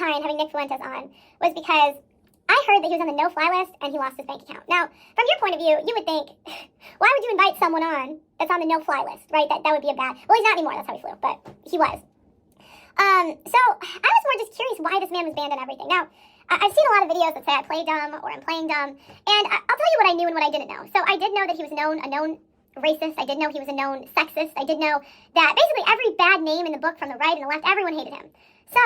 behind having Nick Fuentes on was because I heard that he was on the no-fly list and he lost his bank account. Now, from your point of view, you would think, why would you invite someone on that's on the no-fly list, right? That would be a bad... Well, he's not anymore. That's how he flew, but he was. So I was more just curious why this man was banned and everything. Now, I've seen a lot of videos that say I play dumb or I'm playing dumb, and I'll tell you what I knew and what I didn't know. So I did know that he was a known racist. I did know he was a known sexist. I did know that basically every bad name in the book from the right and the left, everyone hated him. So,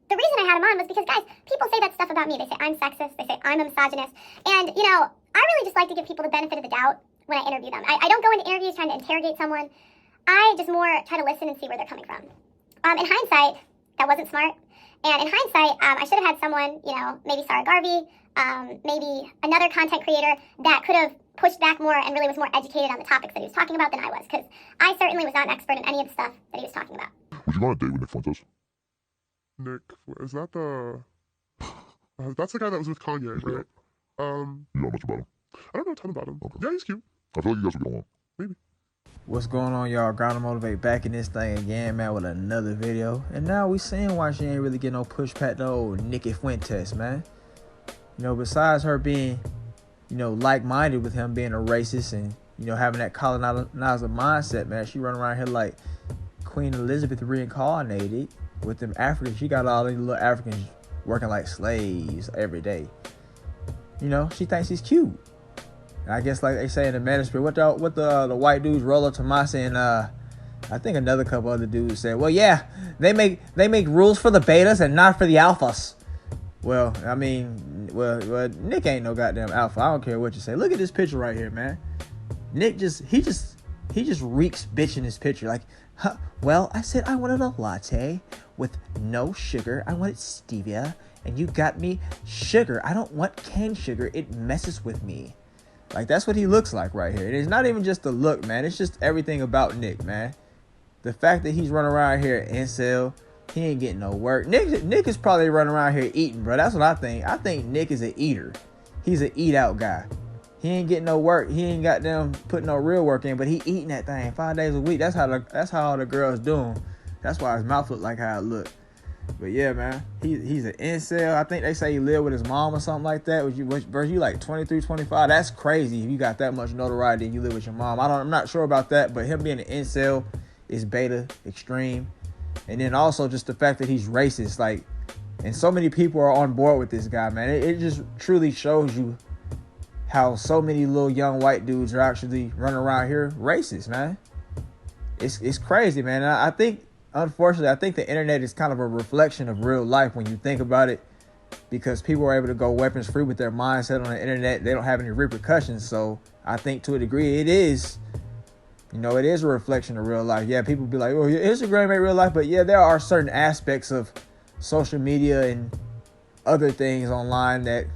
the reason I had him on was because, guys, people say that stuff about me. They say I'm sexist. They say I'm a misogynist. And, you know, I really just like to give people the benefit of the doubt when I interview them. I don't go into interviews trying to interrogate someone. I just more try to listen and see where they're coming from. In hindsight, that wasn't smart. And in hindsight, I should have had someone, you know, maybe Sarah Garvey, maybe another content creator that could have pushed back more and really was more educated on the topics that he was talking about than I was. Because I certainly was not an expert in any of the stuff that he was talking about. Would you go on a date with Nick Fuentes? Nick, is that the... that's the guy that was with Kanye, right? You know much about him? I don't know a ton about him. Okay. Yeah, he's cute. I feel like you guys would get along. Maybe. What's going on, y'all? Ground to Motivate back in this thing again, man, with another video. And now we seeing why she ain't really getting no pushback to old Nick Fuentes, man. You know, besides her being, you know, like-minded with him being a racist and, you know, having that colonizer mindset, man, she run around here like Queen Elizabeth reincarnated with them Africans. She got all these little Africans working like slaves every day. You know, she thinks he's cute. And I guess like they say in the manuscript, what the white dudes, Rollo Tomasi and I think another couple other dudes said, well, yeah, they make rules for the betas and not for the alphas. Well, I mean, well, Nick ain't no goddamn alpha. I don't care what you say. Look at this picture right here, man. Nick just reeks bitch in this picture. Like, huh, well, I said I wanted a latte with no sugar. I wanted stevia, and you got me sugar. I don't want cane sugar. It messes with me. Like, that's what he looks like right here. And it's not even just the look, man. It's just everything about Nick, man. The fact that he's running around here incel, he ain't getting no work. Nick is probably running around here eating, bro. That's what I think. I think Nick is an eater. He's an eat out guy. He ain't getting no work. He ain't got them putting no real work in, but he eating that thing 5 days a week. That's how all the girls do him. That's why his mouth look like how it look. But yeah, man, he's an incel. I think they say he lived with his mom or something like that. Which you like 23, 25. That's crazy if you got that much notoriety and you live with your mom. I'm not sure about that, but him being an incel is beta extreme. And then also just the fact that he's racist, like, and so many people are on board with this guy, man. It just truly shows you how so many little young white dudes are actually running around here racist, man. It's crazy, man. And I think, unfortunately, I think the internet is kind of a reflection of real life when you think about it, because people are able to go weapons free with their mindset on the internet. They don't have any repercussions. So I think to a degree it is, you know, it is a reflection of real life. Yeah, people be like, oh, Instagram ain't real life. But yeah, there are certain aspects of social media and other things online that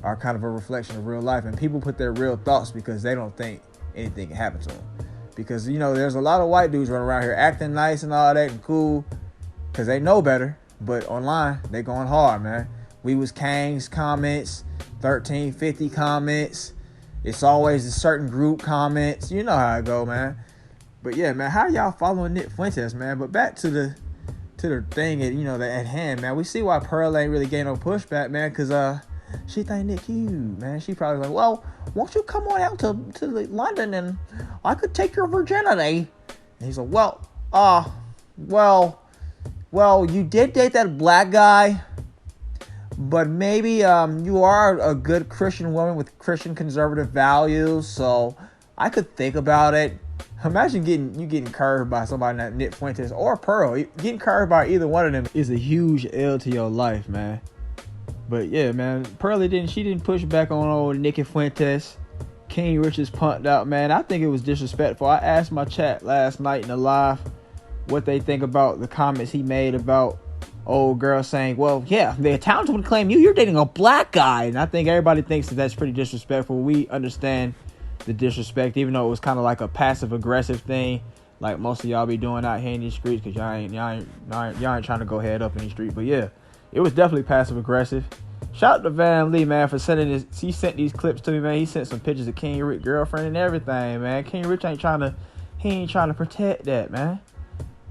are kind of a reflection of real life. And people put their real thoughts because they don't think anything can happen to them. Because, you know, there's a lot of white dudes running around here acting nice and all that and cool because they know better. But online, they going hard, man. We was Kang's comments, 1350 comments. It's always a certain group comments. You know how it go, man. But yeah, man, how y'all following Nick Fuentes, man? But back to the thing at, you know, at hand, man. We see why Pearl ain't really getting no pushback, man, because she think Nick cute, man. She probably like, well, won't you come on out to London and I could take your virginity? And he's like, well, you did date that black guy, but maybe you are a good Christian woman with Christian conservative values, so I could think about it. Imagine getting curved by somebody like Nick Fuentes or Pearl. Getting curved by either one of them is a huge L to your life, man. But yeah, man, Pearlie didn't push back on old Nick Fuentes. King Richards punked out, man. I think it was disrespectful. I asked my chat last night in the live what they think about the comments he made about old girl saying, well, yeah, the Italians would claim you're dating a black guy. And I think everybody thinks that that's pretty disrespectful. We understand the disrespect, even though it was kind of like a passive aggressive thing, like most of y'all be doing out here in these streets, because y'all ain't trying to go head up in these streets. But yeah, it was definitely passive aggressive. Shout out to Van Lee, man, for sending this. He sent these clips to me, man. He sent some pictures of King Rich girlfriend and everything, man. King Rich ain't trying to protect that, man.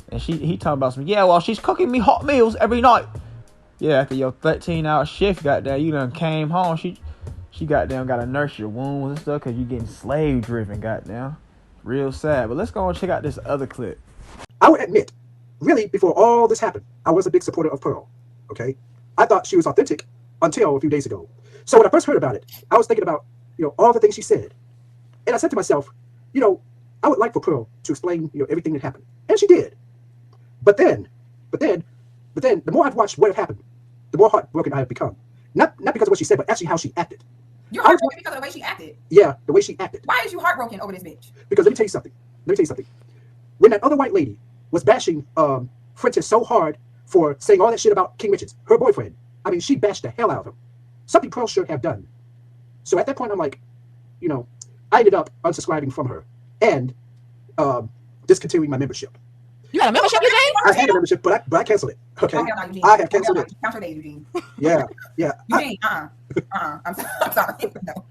And he talking about some, yeah, well, she's cooking me hot meals every night. Yeah, after your 13-hour shift, goddamn, you done came home. She goddamn got to nurse your wounds and stuff because you getting slave driven, goddamn. Real sad. But let's go and check out this other clip. I would admit, really, before all this happened, I was a big supporter of Pearl. Okay, I thought she was authentic until a few days ago. So when I first heard about it, I was thinking about all the things she said, and I said to myself, I would like for Pearl to explain everything that happened, and she did. But then, the more I've watched what had happened, the more heartbroken I have become. Not because of what she said, but actually how she acted. You're heartbroken because of the way she acted? Yeah, the way she acted. Why is you heartbroken over this bitch? Because let me tell you something. When that other white lady was bashing Fuentes so hard for saying all that shit about King Richards, her boyfriend, I mean, she bashed the hell out of him. Something Pearl should have done. So at that point, I'm like, I ended up unsubscribing from her and discontinuing my membership. You got a membership, Eugene? I had a membership, but I canceled it. Okay, I have canceled it. Count your days, Eugene. Yeah. Eugene, I'm sorry. No.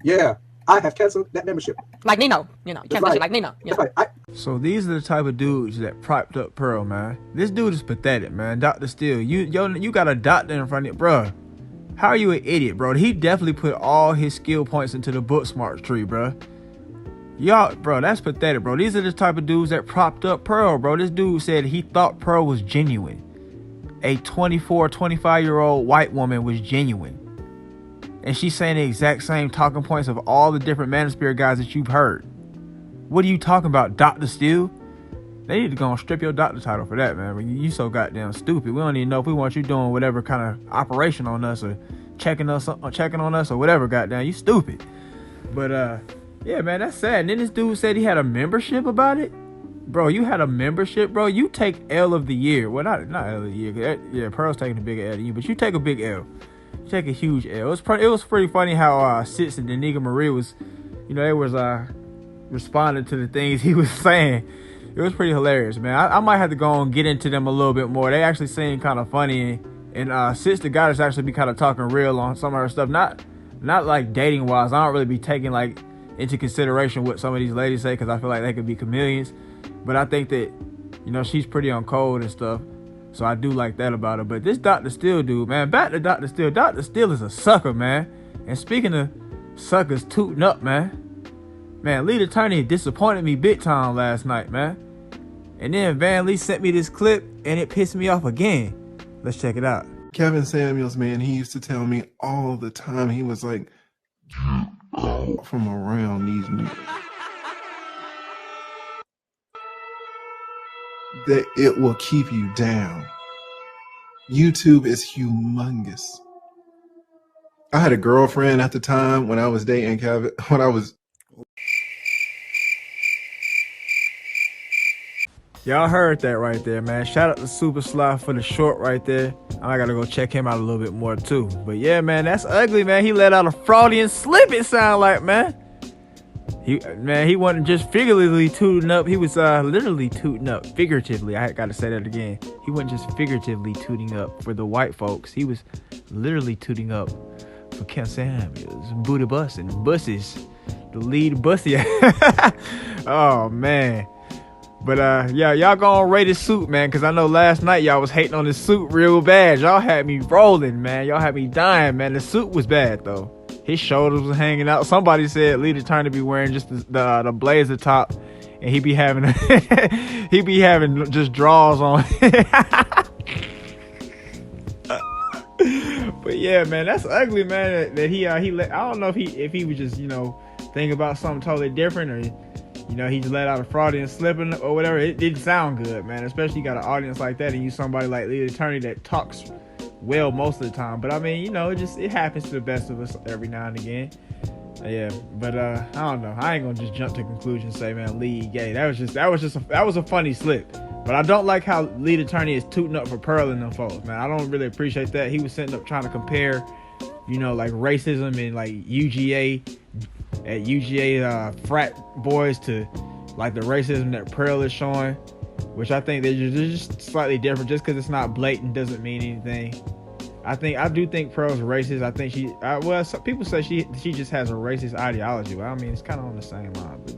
Yeah, I have canceled that membership. Like Nino, you can't right. like Nino. That's right. So these are the type of dudes that propped up Pearl, man. This dude is pathetic, man. Dr. Steele, you got a doctor in front of you, bro. How are you an idiot, bro? He definitely put all his skill points into the book smarts tree, bro. Y'all, bro, that's pathetic, bro. These are the type of dudes that propped up Pearl, bro. This dude said he thought Pearl was genuine. A 24, 25-year-old white woman was genuine. And she's saying the exact same talking points of all the different manosphere guys that you've heard. What are you talking about, Dr. Steele? They need to go and strip your doctor title for that, man. You so goddamn stupid. We don't even know if we want you doing whatever kind of operation on us or checking on us or whatever, goddamn. You stupid. But, yeah, man, that's sad. And then this dude said he had a membership about it. Bro, you had a membership, bro. You take L of the year. Well, not L of the year. Yeah, Pearl's taking a bigger L than you, but you take a big L. You take a huge L. It was pretty funny how Sitz and Danica Marie was, they was responding to the things he was saying. It was pretty hilarious, man. I might have to go and get into them a little bit more. They actually seem kind of funny, and Sitz the goddess actually be kind of talking real on some of her stuff. Not like dating wise. I don't really be taking into consideration what some of these ladies say, because I feel like they could be chameleons. But I think that, she's pretty on code and stuff. So I do like that about her. But this Dr. Steele dude, man, back to Dr. Steele. Dr. Steele is a sucker, man. And speaking of suckers tooting up, man, Lead Attorney disappointed me big time last night, man. And then Van Lee sent me this clip, and it pissed me off again. Let's check it out. Kevin Samuels, man, he used to tell me all the time, he was like, get out from around these niggas. That it will keep you down. YouTube is humongous. I had a girlfriend at the time when I was dating Kevin, Y'all heard that right there, man. Shout out to Super Sly for the short right there. I gotta go check him out a little bit more too. But yeah, man, that's ugly, man. He let out a Freudian slip, it sound like, man. He wasn't just figuratively tooting up. He was literally tooting up. Figuratively, I gotta say that again. He wasn't just figuratively tooting up for the white folks. He was literally tooting up for Kevin Samuels, Booty Bus and Buses, the lead bussy. Oh man. But yeah, y'all gonna rate his suit, man, because I know last night y'all was hating on his suit real bad. Y'all had me rolling, man. Y'all had me dying, man. The suit was bad though. His shoulders was hanging out. Somebody said Lead Attorney to be wearing just the blazer top, and he be having just drawers on. But yeah, man, that's ugly, man. That he let. I don't know if he was just thinking about something totally different, or he just let out a Freudian slipping or whatever. It didn't sound good, man. Especially you got an audience like that, and you somebody like Lead Attorney that talks well most of the time. But I mean, it happens to the best of us every now and again. Yeah, but I don't know. I ain't gonna just jump to conclusions and say, man, Lead gay. That was a funny slip. But I don't like how Lead Attorney is tooting up for Pearl and them folks, man. I don't really appreciate that. He was sitting up trying to compare, like racism and like UGA frat boys to like the racism that Pearl is showing, which I think they're just slightly different. Just because it's not blatant doesn't mean anything. I do think Pearl's racist. I think some people say she just has a racist ideology. Well, I mean, it's kind of on the same line. But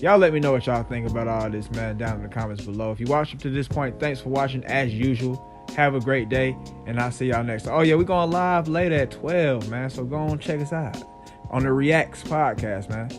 y'all let me know what y'all think about all this, man, down in the comments below. If you watched up to this point, thanks for watching as usual. Have a great day, and I'll see y'all next time. Oh yeah, we're going live later at 12, man. So go on, check us out on the Reacts podcast, man.